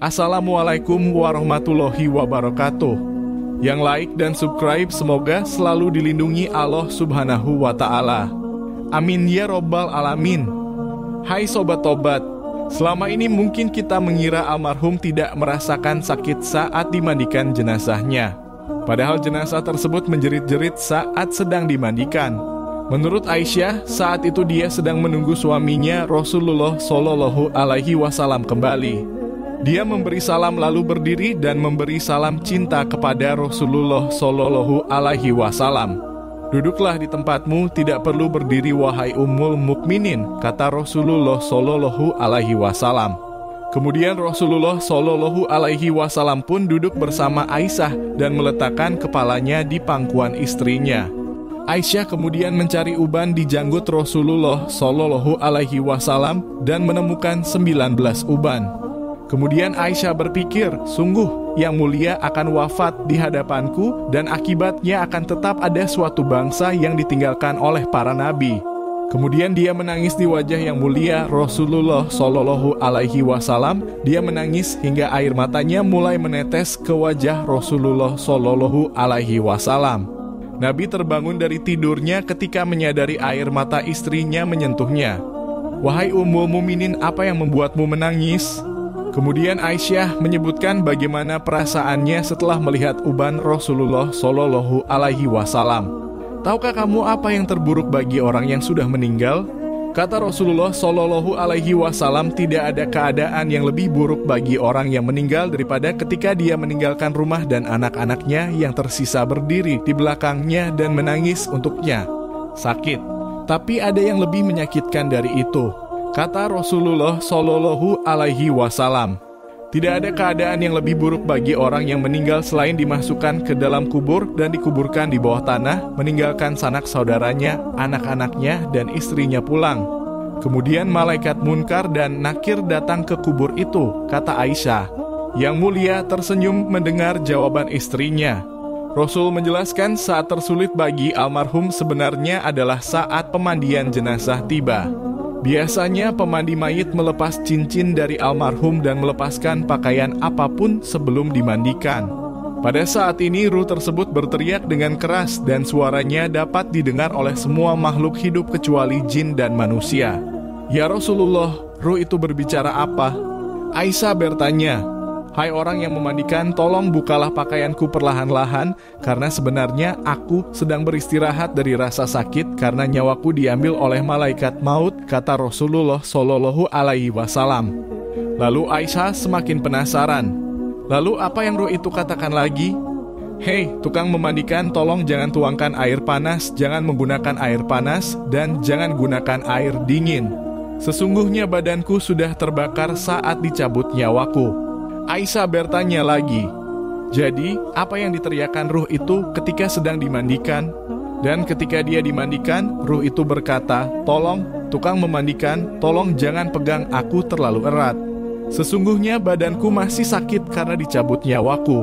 Assalamualaikum warahmatullahi wabarakatuh. Yang like dan subscribe semoga selalu dilindungi Allah Subhanahu wa Ta'ala. Amin ya Robbal Alamin. Hai Sobat Tobat, selama ini mungkin kita mengira almarhum tidak merasakan sakit saat dimandikan jenazahnya. Padahal jenazah tersebut menjerit-jerit saat sedang dimandikan. Menurut Aisyah, saat itu dia sedang menunggu suaminya Rasulullah Shallallahu Alaihi Wasallam kembali. Dia memberi salam lalu berdiri dan memberi salam cinta kepada Rasulullah Shallallahu Alaihi Wasallam. Duduklah di tempatmu, tidak perlu berdiri wahai Ummul Mukminin, kata Rasulullah Shallallahu Alaihi Wasallam. Kemudian Rasulullah Shallallahu Alaihi Wasallam pun duduk bersama Aisyah dan meletakkan kepalanya di pangkuan istrinya. Aisyah kemudian mencari uban di janggut Rasulullah Shallallahu Alaihi Wasallam dan menemukan 19 uban. Kemudian Aisyah berpikir, sungguh yang mulia akan wafat di hadapanku dan akibatnya akan tetap ada suatu bangsa yang ditinggalkan oleh para nabi. Kemudian dia menangis di wajah yang mulia Rasulullah Shallallahu Alaihi Wasallam. Dia menangis hingga air matanya mulai menetes ke wajah Rasulullah Shallallahu Alaihi Wasallam. Nabi terbangun dari tidurnya ketika menyadari air mata istrinya menyentuhnya. Wahai Ummul Mukminin, apa yang membuatmu menangis? Kemudian Aisyah menyebutkan bagaimana perasaannya setelah melihat uban Rasulullah Shallallahu Alaihi Wasallam. Tahukah kamu apa yang terburuk bagi orang yang sudah meninggal? Kata Rasulullah Shallallahu Alaihi Wasallam, tidak ada keadaan yang lebih buruk bagi orang yang meninggal daripada ketika dia meninggalkan rumah dan anak-anaknya yang tersisa berdiri di belakangnya dan menangis untuknya. Sakit. Tapi ada yang lebih menyakitkan dari itu. Kata Rasulullah Shallallahu Alaihi Wasallam, tidak ada keadaan yang lebih buruk bagi orang yang meninggal selain dimasukkan ke dalam kubur dan dikuburkan di bawah tanah, meninggalkan sanak saudaranya, anak-anaknya, dan istrinya pulang. Kemudian malaikat Munkar dan Nakir datang ke kubur itu, kata Aisyah. Yang mulia tersenyum mendengar jawaban istrinya. Rasul menjelaskan saat tersulit bagi almarhum sebenarnya adalah saat pemandian jenazah tiba. Biasanya pemandi mayit melepas cincin dari almarhum dan melepaskan pakaian apapun sebelum dimandikan. Pada saat ini ruh tersebut berteriak dengan keras dan suaranya dapat didengar oleh semua makhluk hidup kecuali jin dan manusia. Ya Rasulullah, ruh itu berbicara apa? Aisyah bertanya, hai orang yang memandikan, tolong bukalah pakaianku perlahan-lahan, karena sebenarnya aku sedang beristirahat dari rasa sakit karena nyawaku diambil oleh malaikat maut, kata Rasulullah Shallallahu Alaihi Wasallam. Lalu Aisyah semakin penasaran. Lalu apa yang roh itu katakan lagi? Hei, tukang memandikan, tolong jangan tuangkan air panas, jangan menggunakan air panas, dan jangan gunakan air dingin. Sesungguhnya badanku sudah terbakar saat dicabut nyawaku. Aisyah bertanya lagi, jadi apa yang diteriakkan ruh itu ketika sedang dimandikan? Dan ketika dia dimandikan, ruh itu berkata, tolong, tukang memandikan, tolong jangan pegang aku terlalu erat. Sesungguhnya badanku masih sakit karena dicabut nyawaku.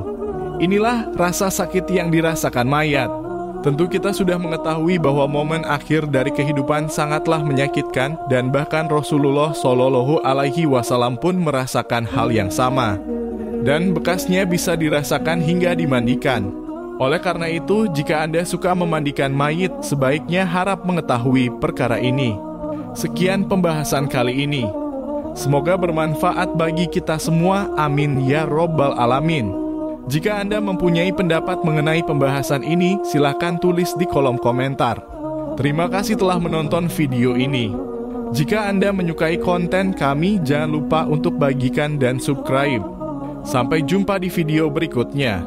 Inilah rasa sakit yang dirasakan mayat. Tentu kita sudah mengetahui bahwa momen akhir dari kehidupan sangatlah menyakitkan dan bahkan Rasulullah Shallallahu Alaihi Wasallam pun merasakan hal yang sama. Dan bekasnya bisa dirasakan hingga dimandikan. Oleh karena itu, jika Anda suka memandikan mayit, sebaiknya harap mengetahui perkara ini. Sekian pembahasan kali ini. Semoga bermanfaat bagi kita semua. Amin ya Robbal Alamin. Jika Anda mempunyai pendapat mengenai pembahasan ini, silahkan tulis di kolom komentar. Terima kasih telah menonton video ini. Jika Anda menyukai konten kami, jangan lupa untuk bagikan dan subscribe. Sampai jumpa di video berikutnya.